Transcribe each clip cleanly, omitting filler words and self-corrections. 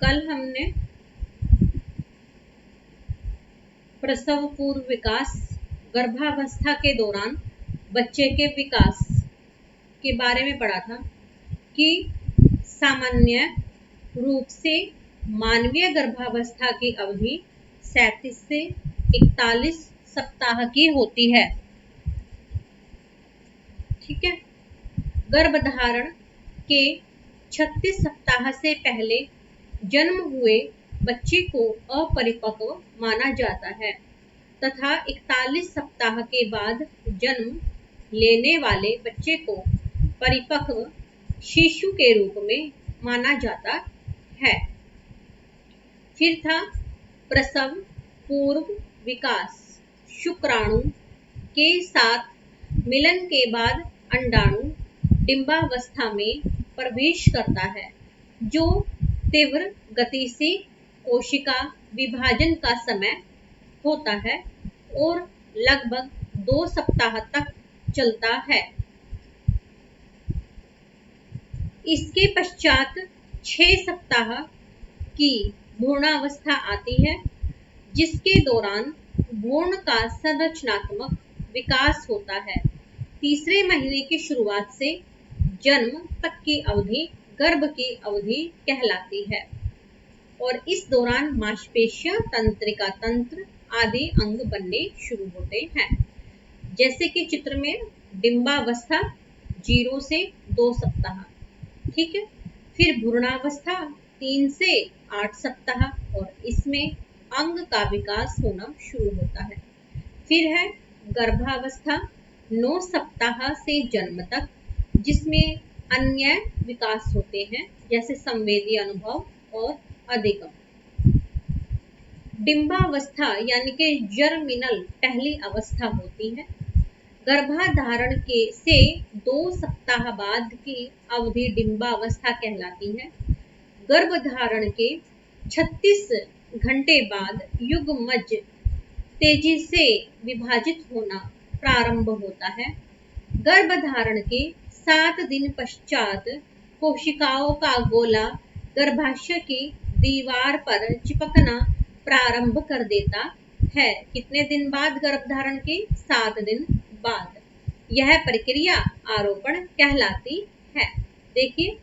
कल हमने प्रसव पूर्व विकास, गर्भावस्था के दौरान बच्चे के विकास के बारे में पढ़ा था कि सामान्य रूप से मानवीय गर्भावस्था की अवधि 37 से 41 सप्ताह की होती है। ठीक है। गर्भधारण के 36 सप्ताह से पहले जन्म हुए बच्चे को अपरिपक्व माना जाता है तथा 41 सप्ताह के बाद जन्म लेने वाले बच्चे को परिपक्व शिशु के रूप में माना जाता है। फिर था प्रसव पूर्व विकास। शुक्राणु के साथ मिलन के बाद अंडाणु डिंबावस्था में प्रवेश करता है, जो तीव्र गति से कोशिका विभाजन का समय होता है और लगभग 2 सप्ताह तक चलता है। इसके पश्चात 6 सप्ताह की भ्रूणावस्था आती है, जिसके दौरान भ्रूण का संरचनात्मक विकास होता है। तीसरे महीने की शुरुआत से जन्म तक की अवधि गर्भ की अवधि कहलाती है और इस दौरान मांसपेशियां, तंत्रिका तंत्र आदि अंग बनने शुरू होते हैं। जैसे कि चित्र में डिंबावस्था 0 से 2 सप्ताह। ठीक है। फिर भ्रूणावस्था 3 से 8 सप्ताह और इसमें अंग का विकास होना शुरू होता है। फिर है गर्भावस्था 9 सप्ताह से जन्म तक, जिसमें अन्य विकास होते हैं जैसे संवेदी अनुभव और अधिगम। डिंबावस्था यानी कि जर्मिनल पहली अवस्था होती है। गर्भाधारण के से 2 सप्ताह बाद की अवधि डिंबावस्था कहलाती है। गर्भधारण के 36 घंटे बाद युग्मज तेजी से विभाजित होना प्रारंभ होता है। गर्भधारण के 7 दिन पश्चात कोशिकाओं का गोला गर्भाशय की दीवार पर चिपकना प्रारंभ कर देता है। कितने दिन बाद? गर्भधारण के 7 दिन बाद। यह प्रक्रिया आरोपण कहलाती है। देखिए,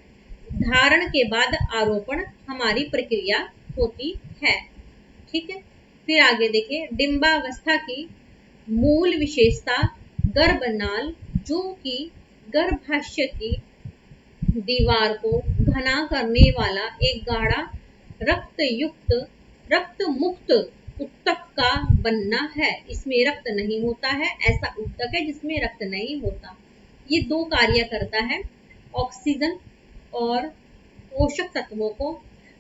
धारण के बाद आरोपण हमारी प्रक्रिया होती है। ठीक है। फिर आगे देखिए, डिंबावस्था की मूल विशेषता गर्भनाल, जो कि गर्भाशय की दीवार को घना करने वाला एक गाढ़ा रक्त मुक्त ऊतक का बनना है। इसमें रक्त नहीं होता है, ऐसा ऊतक है जिसमें रक्त नहीं होता। ये 2 कार्य करता है, ऑक्सीजन और पोषक तत्वों को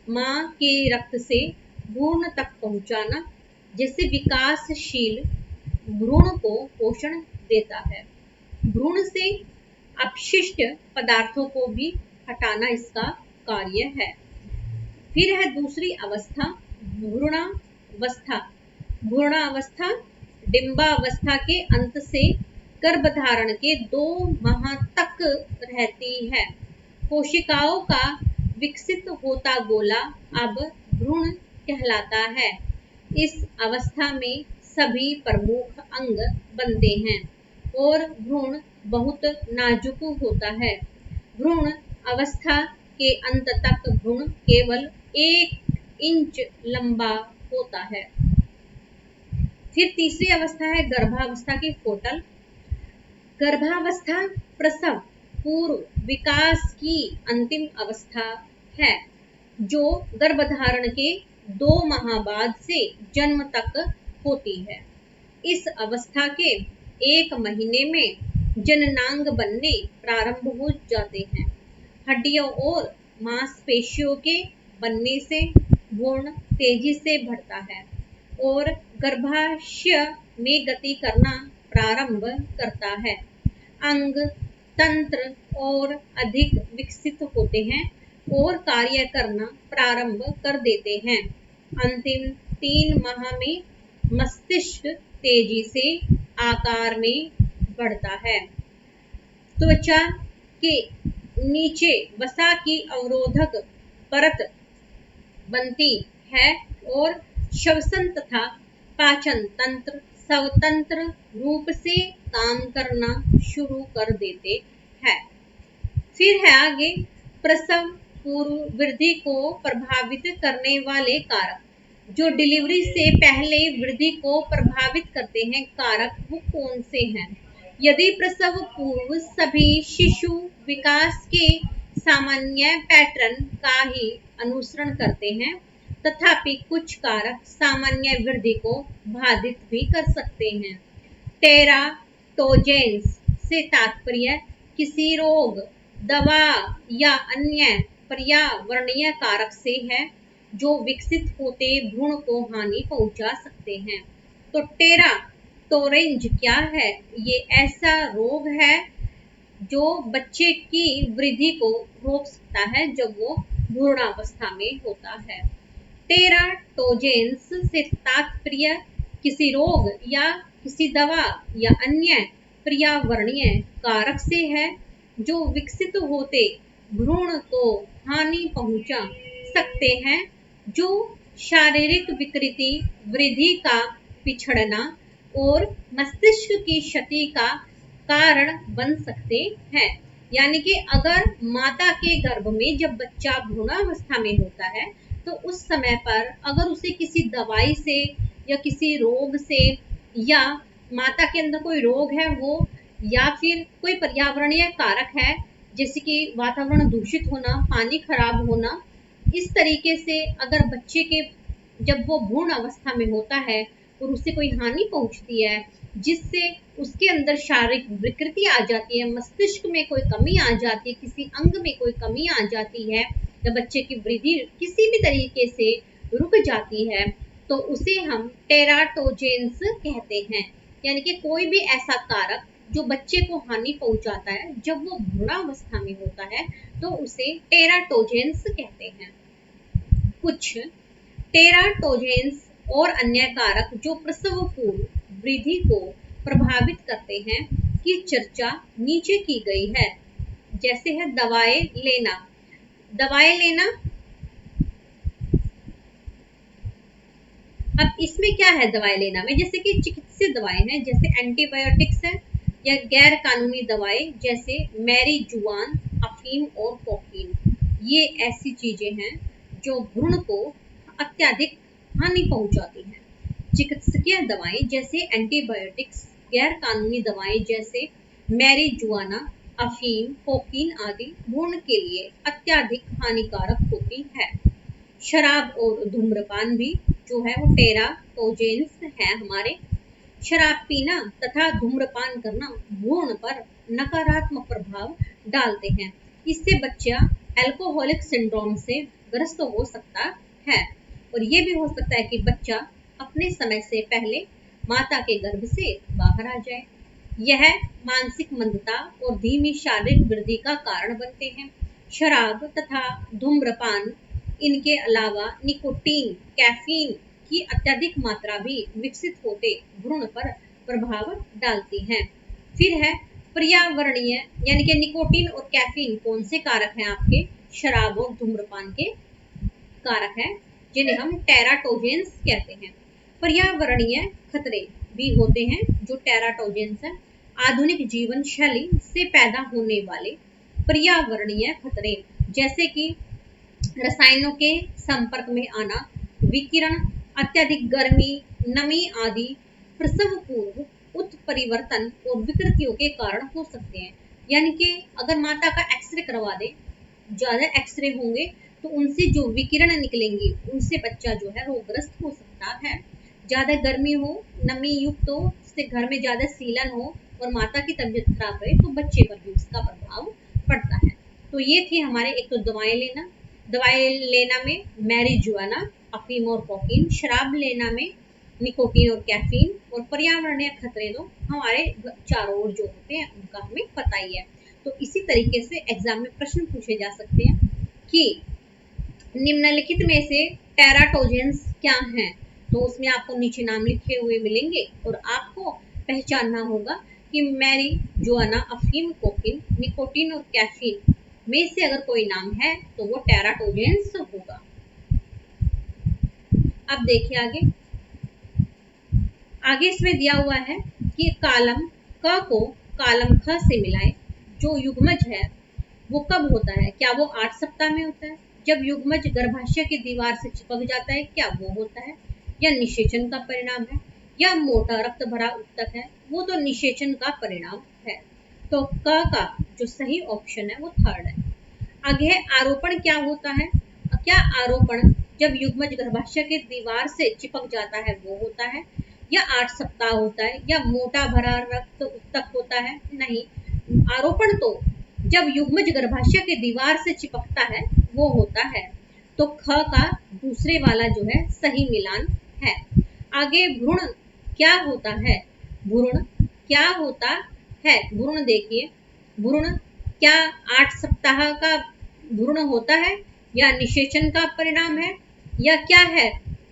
मां के रक्त से भ्रूण तक पहुंचाना, जिससे विकासशील भ्रूण को पोषण देता है। भ्रूण से अपशिष्ट पदार्थों को भी हटाना इसका कार्य है। फिर है दूसरी अवस्था, भ्रूणावस्था। भ्रूणावस्था डिंबावस्था के अंत से गर्भधारण के 2 माह तक रहती है। कोशिकाओं का विकसित होता गोला अब भ्रूण कहलाता है। इस अवस्था में सभी प्रमुख अंग बनते हैं और भ्रूण बहुत नाजुक होता है। भ्रूण अवस्था के अंत तक भ्रूण केवल 1 इंच लंबा होता है। फिर तीसरी अवस्था है गर्भावस्था की फोटल। गर्भावस्था प्रसव पूर्व विकास की अंतिम अवस्था है, जो गर्भधारण के 2 माह बाद से जन्म तक होती है। इस अवस्था के 1 महीने में जननांग बनने प्रारंभ हो जाते हैं। हड्डियों और मांसपेशियों के बनने से भ्रूण तेजी से बढ़ता है और गर्भाशय में गति करना प्रारंभ करता है। अंग तंत्र और अधिक विकसित होते हैं और कार्य करना प्रारंभ कर देते हैं। अंतिम 3 माह में मस्तिष्क तेजी से आकार में बढ़ता है। त्वचा के नीचे वसा की अवरोधक परत बनती है और श्वसन तथा पाचन तंत्र स्वतंत्र रूप से काम करना शुरू कर देते हैं। फिर है आगे, प्रसव पूर्व वृद्धि को प्रभावित करने वाले कारक। जो डिलीवरी से पहले वृद्धि को प्रभावित करते हैं कारक वो कौन से हैं? यदि प्रसव पूर्व सभी शिशु विकास के सामान्य पैटर्न का ही अनुसरण करते हैं, तथापि कुछ कारक सामान्य वृद्धि को बाधित भी कर सकते हैं। टेराटोजेंस से तात्पर्य किसी रोग, दवा या अन्य पर्यावरणीय कारक से है जो विकसित होते भ्रूण को हानि पहुंचा सकते हैं। तो टेराटोरेंज क्या है? ये ऐसा रोग है जो बच्चे की वृद्धि को रोक सकता है जब वो भ्रूणावस्था में होता है। टेराटोजेंस से तात्पर्य किसी रोग या किसी दवा या अन्य पर्यावरणीय कारक से है जो विकसित होते भ्रूण को हानि पहुंचा सकते हैं, जो शारीरिक विकृति, वृद्धि का पिछड़ना और मस्तिष्क की क्षति का कारण बन सकते हैं। यानी कि अगर माता के गर्भ में जब बच्चा भ्रूणावस्था में होता है तो उस समय पर अगर उसे किसी दवाई से या किसी रोग से या माता के अंदर कोई रोग है वो, या फिर कोई पर्यावरणीय कारक है जैसे कि वातावरण दूषित होना, पानी खराब होना, इस तरीके से अगर बच्चे के जब वो भ्रूण अवस्था में होता है और उसे कोई हानि पहुंचती है जिससे उसके अंदर शारीरिक विकृति आ जाती है, मस्तिष्क में कोई कमी आ जाती है, किसी अंग में कोई कमी आ जाती है या बच्चे की वृद्धि किसी भी तरीके से रुक जाती है, तो उसे हम टेराटोजेंस कहते हैं। यानी कि कोई भी ऐसा कारक जो बच्चे को हानि पहुंचाता है जब वो भ्रूणावस्था में होता है तो उसे टेराटोजेंस कहते हैं। कुछ टेराटोजेंस और अन्य कारक जो प्रसव पूर्व वृद्धि को प्रभावित करते हैं की चर्चा नीचे की गई है। जैसे है दवाएं लेना। दवाएं लेना, अब इसमें क्या है दवाएं लेना में? जैसे कि चिकित्सीय दवाएं हैं जैसे एंटीबायोटिक्स है, या गैर कानूनी दवाएं जैसे मैरीजुआना, अफीम और कोकीन। ये ऐसी चीजें हैं जो भ्रूण को अत्यधिक हानि पहुंचाती हैं। चिकित्सकीय दवाएं जैसे एंटीबायोटिक्स, गैर कानूनी दवाएं जैसे मैरीजुआना, अफीम, कोकीन आदि भ्रूण के लिए अत्यधिक हानिकारक होती है। शराब और धूम्रपान भी जो है वो टेराटोजेंस है हमारे। शराब पीना तथा धूम्रपान करना भ्रूण पर नकारात्मक प्रभाव डालते हैं। इससे बच्चा अल्कोहलिक सिंड्रोम से ग्रस्त हो सकता है और ये भी हो सकता है कि बच्चा अपने समय से पहले माता के गर्भ से बाहर आ जाए। यह मानसिक मंदता और धीमी शारीरिक वृद्धि का कारण बनते हैं। शराब तथा धूम्रपान, इनके अलावा निकोटीन, कैफीन की अत्यधिक मात्रा भी विकसित होते भ्रूण पर प्रभाव डालती हैं। फिर है पर्यावरणीय, यानी कि निकोटीन और कैफीन कौन से कारक हैं आपके? शराब और धूम्रपान के कारक हैं जिन्हें हम टेराटोजेंस कहते हैं। पर्यावरणीय खतरे भी होते हैं जो टेराटोजेंस है। आधुनिक जीवन शैली से पैदा होने वाले पर्यावरणीय खतरे जैसे कि रसायनों के संपर्क में आना, विकिरण, अत्यधिक गर्मी, नमी आदि प्रसव पूर्व उत्परिवर्तन और विकृतियों के कारण हो सकते हैं। यानी कि अगर माता का एक्सरे करवा दे, ज्यादा एक्सरे होंगे तो उनसे जो विकिरण निकलेंगे उनसे बच्चा जो है रोगग्रस्त हो सकता है। ज्यादा गर्मी हो, नमी युक्त हो, इससे घर में ज्यादा सीलन हो और माता की तबीयत खराब रहे तो बच्चे पर भी उसका प्रभाव पड़ता है। तो ये थी हमारे एक तो दवाएं लेना। दवाएं लेना में मैरीजुआना, अफीम और कोकीन। शराब लेना में निकोटीन और कैफीन। और पर्यावरणीय खतरे तो हमारे चारों ओर जो होते हैं उनका हमें पता ही है। तो इसी तरीके से एग्जाम में प्रश्न पूछे जा सकते हैं कि निम्नलिखित में से टेराटोजेंस क्या हैं? तो उसमें आपको नीचे नाम लिखे हुए मिलेंगे और आपको पहचानना होगा कि मैरीजुआना, अफीम, कोकीन, निकोटीन और कैफीन में से अगर कोई नाम है तो वो टेराटोजेंस होगा। अब देखिए आगे, आगे इसमें दिया हुआ है कि कालम क को कालम ख से मिलाएं। जो युग्मज है वो कब होता है? क्या वो 8 सप्ताह में होता है? जब युग्मज गर्भाशय की दीवार से चिपक जाता है, क्या वो होता है? या निषेचन का परिणाम है? या मोटा रक्त भरा उत्तक है? वो तो निषेचन का परिणाम है। तो क का जो सही ऑप्शन है वो थर्ड है। आगे है आरोपण क्या होता है? क्या आरोपण जब युग्मज गर्भाशय की दीवार से चिपक जाता है वो होता है? या 8 सप्ताह होता है? या मोटा भरा रक्त उत्तक होता है? नहीं, आरोपण तो जब युग्मज गर्भाशय की दीवार से चिपकता है वो होता है। तो ख का दूसरे वाला जो है सही मिलान है। आगे भ्रूण क्या होता है? भ्रूण क्या होता है? भ्रूण देखिए, भ्रूण क्या 8 सप्ताह का भ्रूण होता है या निषेचन का परिणाम है या क्या है?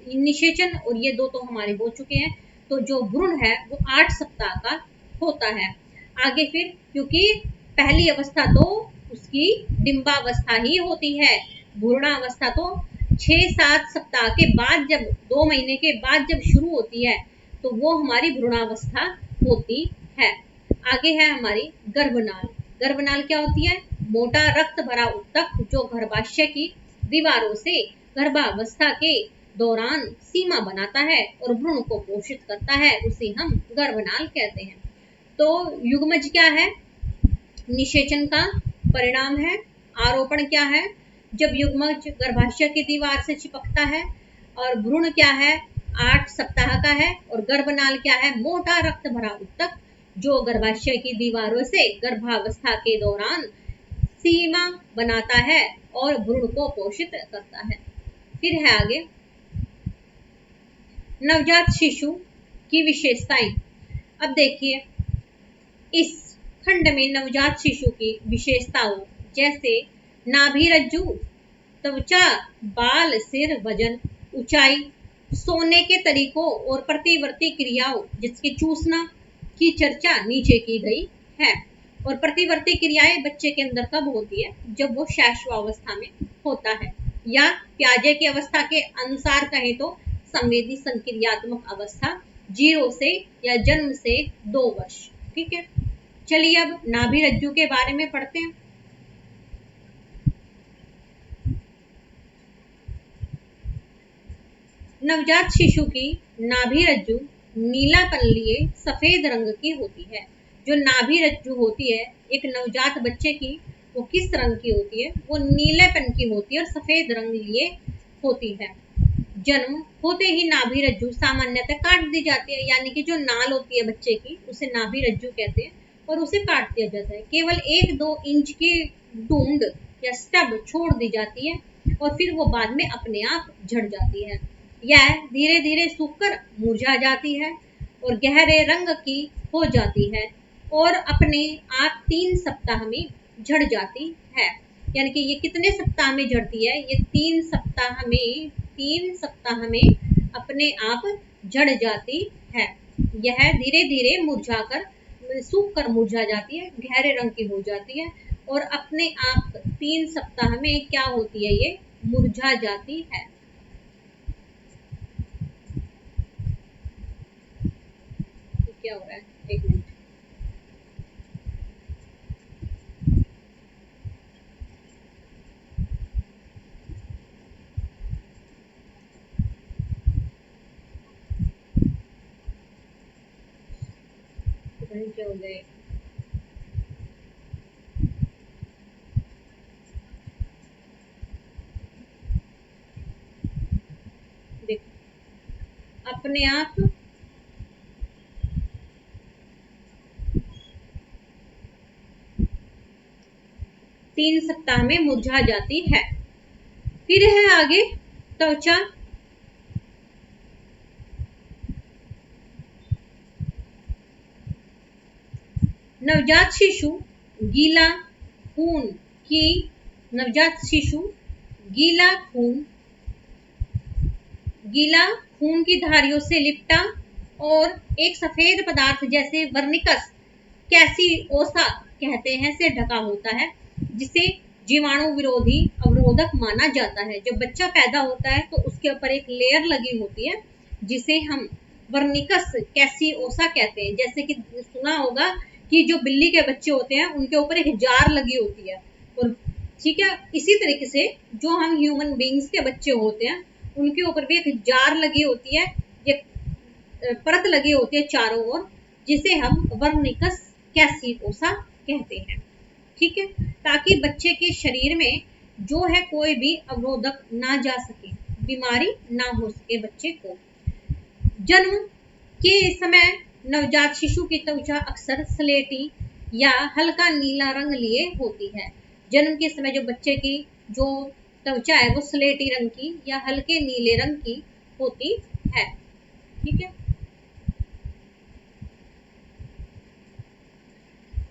निषेचन और ये दो तो हमारे हो चुके हैं। तो जो भ्रूण है वो 8 सप्ताह का होता है। आगे फिर, क्योंकि पहली अवस्था तो उसकी डिंबावस्था ही होती है, भ्रूणावस्था तो 6-7 सप्ताह के बाद, जब 2 महीने के बाद जब शुरू होती है तो वो हमारी भ्रूणावस्था होती है। आगे है हमारी गर्भनाल। गर्भनाल क्या होती है? मोटा रक्त भरा उत्तक जो गर्भाशय की दीवारों से गर्भावस्था के दौरान सीमा बनाता है और भ्रूण को पोषित करता है, उसे हम गर्भनाल कहते हैं। तो युग्मज क्या है? निषेचन का परिणाम है। आरोपण क्या है? जब युग्मज गर्भाशय की दीवार से चिपकता है। और भ्रूण क्या है? 8 सप्ताह का है। और गर्भनाल क्या है? मोटा रक्त भरा उत्तक जो गर्भाशय की दीवारों से गर्भावस्था के दौरान सीमा बनाता है और भ्रूण को पोषित करता है। फिर है आगे नवजात शिशु की विशेषताएं। अब देखिए, इस खंड में नवजात शिशु की विशेषताओं जैसे नाभि रज्जु, त्वचा, बाल, सिर, वजन, ऊंचाई, सोने के तरीकों और प्रतिवर्ती क्रियाओं जिसके चूसना की चर्चा नीचे की गई है। और प्रतिवर्ती क्रियाएं बच्चे के अंदर कब होती है? जब वो शैशवावस्था में होता है, या प्याजे की अवस्था के अनुसार कहें तो संवेदी संक्रियात्मक अवस्था 0 से या जन्म से 2 वर्ष। ठीक है, चलिए अब नाभि रज्जु के बारे में पढ़ते हैं। नवजात शिशु की नाभि रज्जु नीलापन लिए सफेद रंग की होती है। जो नाभि रज्जु होती है एक नवजात बच्चे की, वो किस रंग की होती है? वो नीलेपन की होती है और सफेद रंग लिए होती है। जन्म होते ही नाभि रज्जु सामान्यतः काट दी जाती है, यानी कि जो नाल होती है बच्चे की उसे नाभि रज्जु कहते हैं और उसे काट दिया जाता है। केवल 1-2 इंच की डूंड या स्टब छोड़ दी जाती है और फिर वो बाद में अपने आप झड़ जाती है। यह धीरे धीरे सूखकर मुरझा जाती है और गहरे रंग की हो जाती है और अपने आप 3 सप्ताह में झड़ जाती है। यानी कि ये कितने सप्ताह में झड़ती है? ये 3 सप्ताह में, 3 सप्ताह में अपने आप झड़ जाती है। यह धीरे धीरे मुरझाकर, सूख कर मुरझा जाती है, गहरे रंग की हो जाती है और अपने आप 3 सप्ताह में क्या होती है? ये मुरझा जाती है। क्या हो रहा है? एक मिनट। क्या हो गए? देखो, अपने आप 3 सप्ताह में मुरझा जाती है। फिर है आगे त्वचा। नवजात शिशु गीला खून की नवजात शिशु गीला खून की धारियों से लिपटा और एक सफेद पदार्थ जैसे वर्निकस कैसिओसा कहते हैं से ढका होता है, जिसे जीवाणु विरोधी अवरोधक माना जाता है। जब बच्चा पैदा होता है तो उसके ऊपर एक लेयर लगी होती है जिसे हम वर्निकस कैसियोसा कहते हैं। जैसे कि सुना होगा कि जो बिल्ली के बच्चे होते हैं उनके ऊपर एक जार लगी होती है, और ठीक है, इसी तरीके से जो हम ह्यूमन बींग्स के बच्चे होते हैं उनके ऊपर भी एक जार लगी होती है, एक परत लगी होती है चारों ओर, जिसे हम वर्निकस कैसियोसा कहते हैं। ठीक है, ताकि बच्चे के शरीर में जो है कोई भी अवरोधक ना जा सके, बीमारी ना हो सके बच्चे को। जन्म के समय नवजात शिशु की त्वचा अक्सर स्लेटी या हल्का नीला रंग लिए होती है। जन्म के समय जो बच्चे की जो त्वचा है वो स्लेटी रंग की या हल्के नीले रंग की होती है। ठीक है,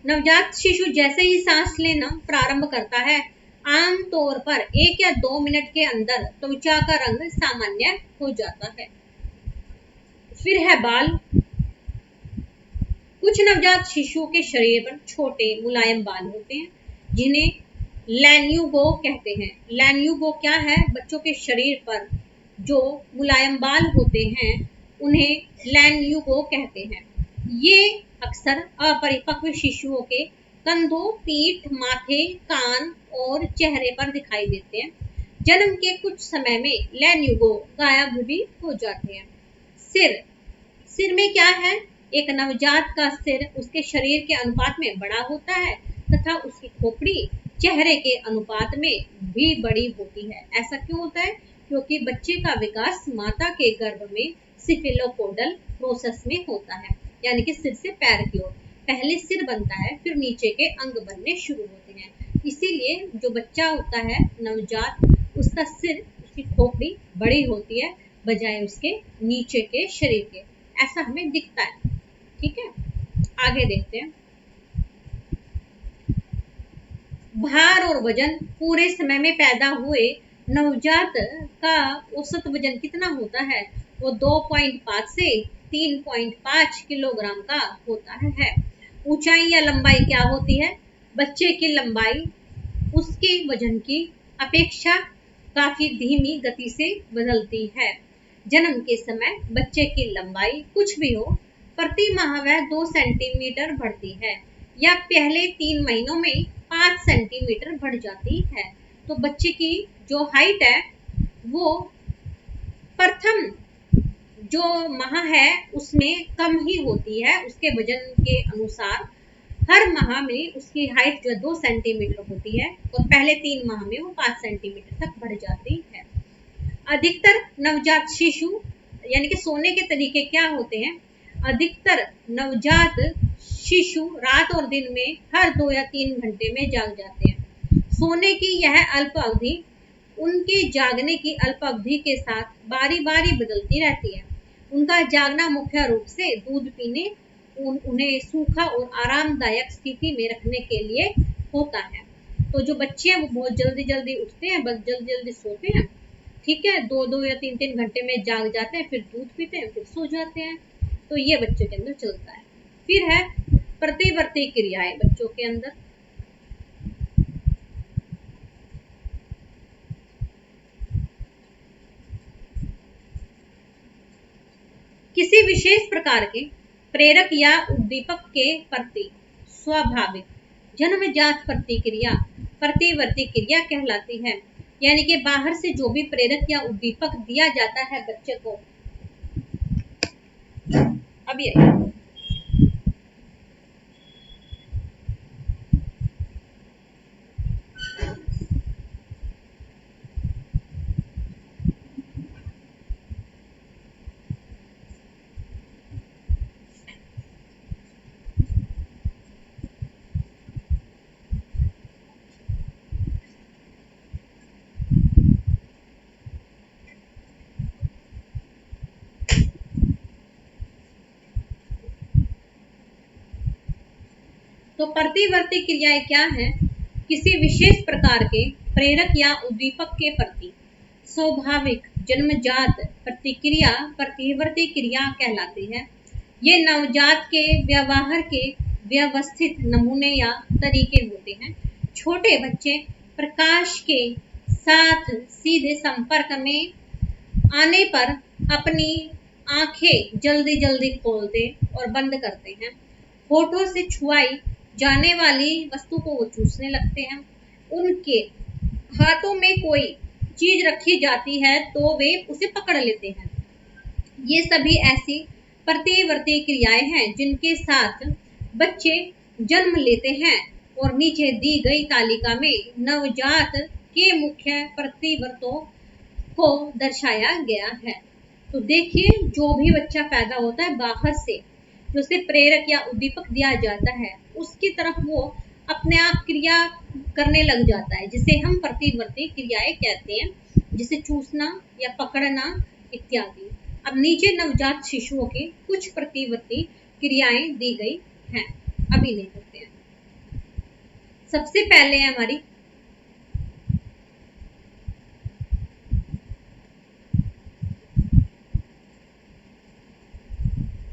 नवजात शिशु जैसे ही सांस लेना प्रारंभ करता है, आमतौर पर 1 या 2 मिनट के अंदर त्वचा का रंग सामान्य हो जाता है। फिर है बाल। कुछ नवजात शिशु के शरीर पर छोटे मुलायम बाल होते हैं जिन्हें लैन्यूगो कहते हैं। लैन्यूगो क्या है? बच्चों के शरीर पर जो मुलायम बाल होते हैं उन्हें लैन्यूगो कहते हैं। ये अक्सर अपरिपक्व शिशुओं के कंधों, पीठ, माथे, कान और चेहरे पर दिखाई देते हैं। जन्म के कुछ समय में लैन्यूगो गायब भी हो जाते हैं। सिर। सिर में क्या है? एक नवजात का सिर उसके शरीर के अनुपात में बड़ा होता है तथा उसकी खोपड़ी चेहरे के अनुपात में भी बड़ी होती है। ऐसा क्यों होता है? क्योंकि बच्चे का विकास माता के गर्भ में सिफिलोपोडल प्रोसेस में होता है, यानी कि सिर से पैर की ओर पहले सिर बनता है, फिर नीचे के अंग बनने शुरू होते हैं। इसीलिए जो बच्चा होता है नवजात, उसका सिर, उसकी खोपड़ी बड़ी होती है बजाय उसके नीचे के शरीर के। ऐसा हमें दिखता है। ठीक है, आगे देखते हैं। भार और वजन। पूरे समय में पैदा हुए नवजात का औसत वजन कितना होता है? वो 2.5 से 3.5 किलोग्राम का होता है। ऊंचाई या लंबाई क्या होती है? बच्चे की लंबाई उसके वजन की अपेक्षा काफी धीमी गति से बदलती है। जन्म के समय बच्चे की लंबाई कुछ भी हो, प्रति माह वह 2 सेंटीमीटर बढ़ती है या पहले 3 महीनों में 5 सेंटीमीटर बढ़ जाती है। तो बच्चे की जो हाइट है वो प्रथम जो माह है उसमें कम ही होती है, उसके वजन के अनुसार हर माह में उसकी हाइट जो 2 सेंटीमीटर होती है और पहले 3 माह में वो 5 सेंटीमीटर तक बढ़ जाती है। अधिकतर नवजात शिशु, यानी कि सोने के तरीके क्या होते हैं? अधिकतर नवजात शिशु रात और दिन में हर 2 या 3 घंटे में जाग जाते हैं। सोने की यह अल्प अवधि उनके जागने की अल्प अवधि के साथ बारी बारी बदलती रहती है। उनका जागना मुख्य रूप से दूध पीने, उन्हें सूखा और आरामदायक स्थिति में रखने के लिए होता है। तो जो बच्चे हैं वो बहुत जल्दी जल्दी उठते हैं, बस जल्दी जल्दी सोते हैं। ठीक है, 2 या 3 घंटे में जाग जाते हैं, फिर दूध पीते हैं, फिर सो जाते हैं। तो ये बच्चों के अंदर चलता है। फिर है प्रतिवर्ती क्रियाएं बच्चों के अंदर। किसी विशेष प्रकार के प्रेरक या उद्दीपक के प्रति स्वाभाविक जन्मजात प्रतिक्रिया प्रतिवर्ती क्रिया कहलाती है। यानी कि बाहर से जो भी प्रेरक या उद्दीपक दिया जाता है बच्चे को, अब ये तो प्रतिवर्ती क्रियाएं क्या है? किसी विशेष प्रकार के प्रेरक या उद्दीपक के प्रति स्वाभाविक जन्मजात प्रतिक्रिया प्रतिवर्ती क्रिया कहलाती है। ये नवजात के व्यवहार के व्यवस्थित नमूने या तरीके होते हैं। छोटे बच्चे प्रकाश के साथ सीधे संपर्क में आने पर अपनी आंखें जल्दी जल्दी खोलते और बंद करते हैं। होठों से छुआई जाने वाली वस्तु को वो चूसने लगते हैं। उनके हाथों में कोई चीज रखी जाती है तो वे उसे पकड़ लेते हैं। ये सभी ऐसी प्रतिवर्ती क्रियाएं हैं जिनके साथ बच्चे जन्म लेते हैं और नीचे दी गई तालिका में नवजात के मुख्य प्रतिवर्तों को दर्शाया गया है। तो देखिए, जो भी बच्चा पैदा होता है बाहर से जो उसे प्रेरक या उद्दीपक दिया जाता है उसकी तरफ वो अपने आप क्रिया करने लग जाता है, जिसे हम प्रतिवर्ती क्रियाएं कहते हैं, जिसे चूसना या पकड़ना इत्यादि। अब नीचे नवजात शिशुओं की कुछ प्रतिवर्ती क्रियाएं दी गई हैं, अभी नहीं करते हैं। सबसे पहले है हमारी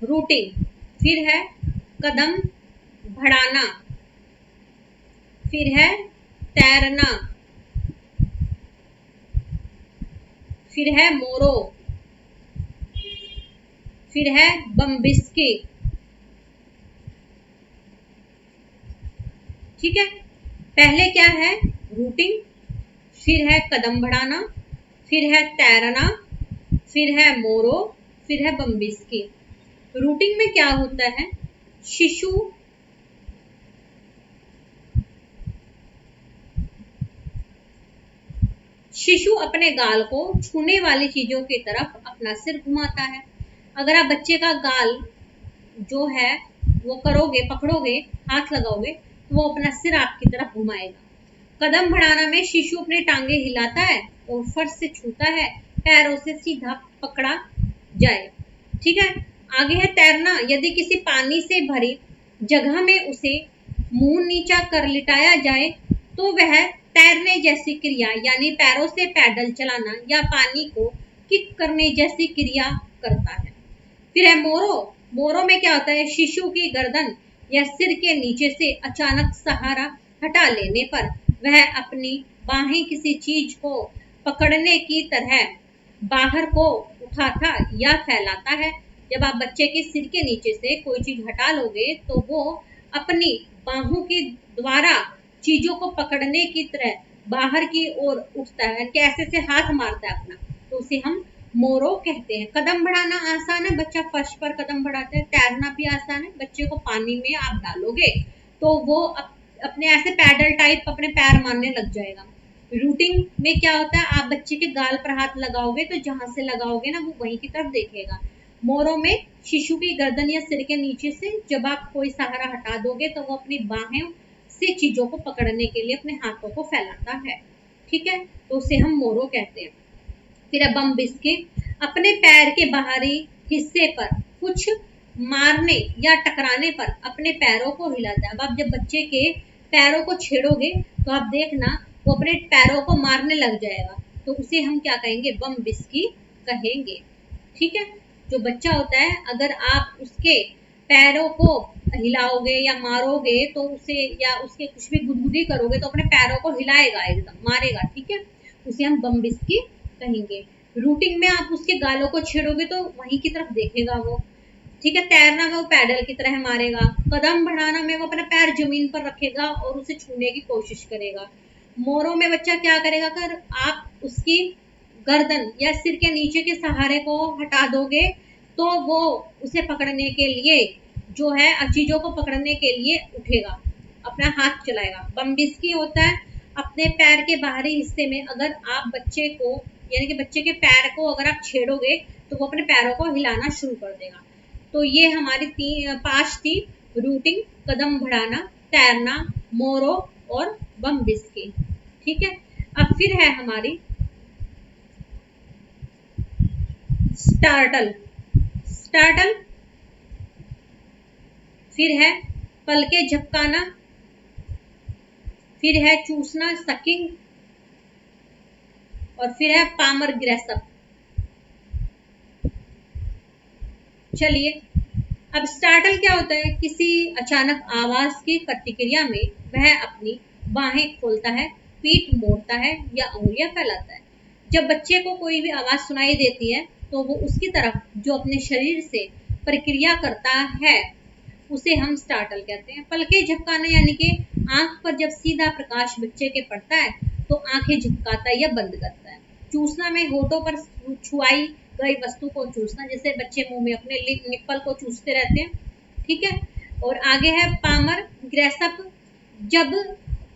रूटिंग, फिर है कदम बढ़ाना, फिर है तैरना, फिर है मोरो, फिर है बम्बिस्की। ठीक है, पहले क्या है रूटिंग, फिर है कदम बढ़ाना, फिर है तैरना, फिर है मोरो, फिर है बम्बिस्की। रूटिंग में क्या होता है, शिशु अपने गाल को छूने वाली चीजों की तरफ अपना सिर घुमाता है। अगर आप बच्चे का गाल जो है वो करोगे, पकड़ोगे, हाथ लगाओगे तो वो अपना सिर आपकी तरफ घुमाएगा। कदम बढ़ाना में शिशु अपनी टांगे हिलाता है और फर्श से छूता है, पैरों से सीधा पकड़ा जाए। ठीक है, आगे है तैरना। यदि किसी पानी से भरी जगह में उसे मुंह नीचा कर लिटाया जाए तो वह तैरने जैसी क्रिया यानी पैरों से पैडल चलाना या पानी को किक करने जैसी क्रिया करता है। फिर है मोरो। मोरो में क्या होता है, शिशु की गर्दन या सिर के नीचे से अचानक सहारा हटा लेने पर वह अपनी बाहें किसी चीज को पकड़ने की तरह बाहर को उठाता या फैलाता है। जब आप बच्चे के सिर के नीचे से कोई चीज हटा लोगे तो वो अपनी बाहों के द्वारा चीजों को पकड़ने की तरह बाहर की ओर उठता है, कैसे से हाथ मारता है अपना, तो उसे हम मोरो कहते हैं। कदम बढ़ाना आसान है, बच्चा फर्श पर कदम बढ़ाता है। तैरना भी आसान है, बच्चे को पानी में आप डालोगे तो वो अपने ऐसे पैडल टाइप अपने पैर मारने लग जाएगा। रूटिंग में क्या होता है, आप बच्चे के गाल पर हाथ लगाओगे तो जहां से लगाओगे ना वो वहीं की तरफ देखेगा। मोरो में शिशु की गर्दन या सिर के नीचे से जब आप कोई सहारा हटा दोगे तो वो अपनी बाहें से चीजों को पकड़ने के लिए अपने हाथों को फैलाता है। ठीक है, तो उसे हम मोरो कहते हैं। फिर है बम्बिस्की। अपने पैर के बाहरी हिस्से पर कुछ मारने या टकराने पर अपने पैरों को हिलाता है। अब आप जब बच्चे के पैरों को छेड़ोगे तो आप देखना वो अपने पैरों को मारने लग जाएगा, तो उसे हम क्या कहेंगे, बम्बिस्की कहेंगे। ठीक है, जो बच्चा होता है अगर आप उसके पैरों को हिलाओगे या मारोगे तो उसे या उसके कुछ भी गुदगुदी करोगे तो अपने पैरों को हिलाएगा, एकदम मारेगा। ठीक है, उसे हम बम्बिस्की कहेंगे। रूटिंग में आप उसके गालों को छेड़ोगे तो वहीं की तरफ देखेगा वो। ठीक है, तैरना में वो पैडल की तरह मारेगा। कदम बढ़ाना में वो अपना पैर जमीन पर रखेगा और उसे छूने की कोशिश करेगा। मोरों में बच्चा क्या करेगा, अगर आप उसकी गर्दन या सिर के नीचे के सहारे को हटा दोगे तो वो उसे पकड़ने के लिए जो है चीजों को पकड़ने के लिए उठेगा, अपना हाथ चलाएगा। बम्बिस्की होता है अपने पैर के बाहरी हिस्से में अगर आप बच्चे को यानी कि बच्चे के पैर को अगर आप छेड़ोगे तो वो अपने पैरों को हिलाना शुरू कर देगा। तो ये हमारी 5 थी, रूटिंग, कदम बढ़ाना, तैरना, मोरो और बम्बिस्की। ठीक है, अब फिर है हमारी स्टार्टल। स्टार्टल फिर है पलके झपकाना, फिर है चूसना, सकिंग, और फिर है पामर ग्रेसअप। चलिए, अब स्टार्टल क्या होता है, किसी अचानक आवाज की प्रतिक्रिया में वह अपनी बाहें खोलता है पीठ मोड़ता है या उंगलियां फैलाता है। जब बच्चे को कोई भी आवाज सुनाई देती है तो वो उसकी तरफ जो अपने शरीर से प्रक्रिया करता है उसे हम स्टार्टल कहते हैं। पलकें झपकाना यानी कि आंख पर जब सीधा प्रकाश बच्चे के पड़ता है तो आंखें झपकाता है या बंद करता है। चूसना में होठों पर छुआई गई वस्तु को चूसना, जैसे बच्चे मुंह में अपने निप्पल को चूसते रहते हैं, ठीक है। और आगे है पामर ग्रेसप, जब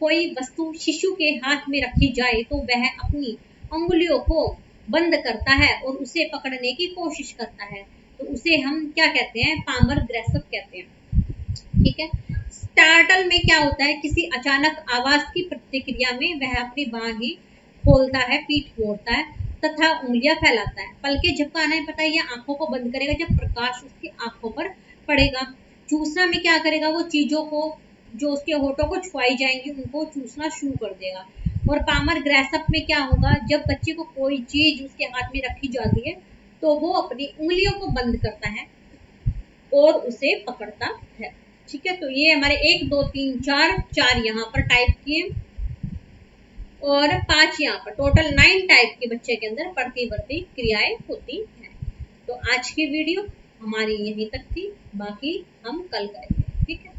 कोई वस्तु शिशु के हाथ में रखी जाए तो वह अपनी अंगुलियों को बंद करता है और उसे पकड़ने की कोशिश करता है, तो उसे हम क्या कहते हैं, पामर ग्रेसप कहते हैं, ठीक है। स्टार्टल में क्या होता है, किसी अचानक आवाज की प्रतिक्रिया में वह अपनी बाहें खोलता है, पीठ मोड़ता है तथा उंगलियां फैलाता है। पलके झपकाना है, पता है, यह आंखों को बंद करेगा जब प्रकाश उसकी आंखों पर पड़ेगा। चूसना में क्या करेगा, वो चीजों को जो उसके होठों को छुआई जाएंगी उनको चूसना शुरू कर देगा। और पामर ग्रेसप में क्या होगा, जब बच्चे को कोई चीज उसके हाथ में रखी जाती है तो वो अपनी उंगलियों को बंद करता है और उसे पकड़ता है, ठीक है। तो ये हमारे 1 2 3 4 यहाँ पर टाइप किए और 5 यहाँ पर, टोटल 9 टाइप के बच्चे के अंदर प्रतिवर्ती क्रियाएं होती हैं। तो आज की वीडियो हमारी यहीं तक थी, बाकी हम कल करेंगे, ठीक है।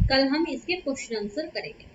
कल हम इसके क्वेश्चन आंसर करेंगे।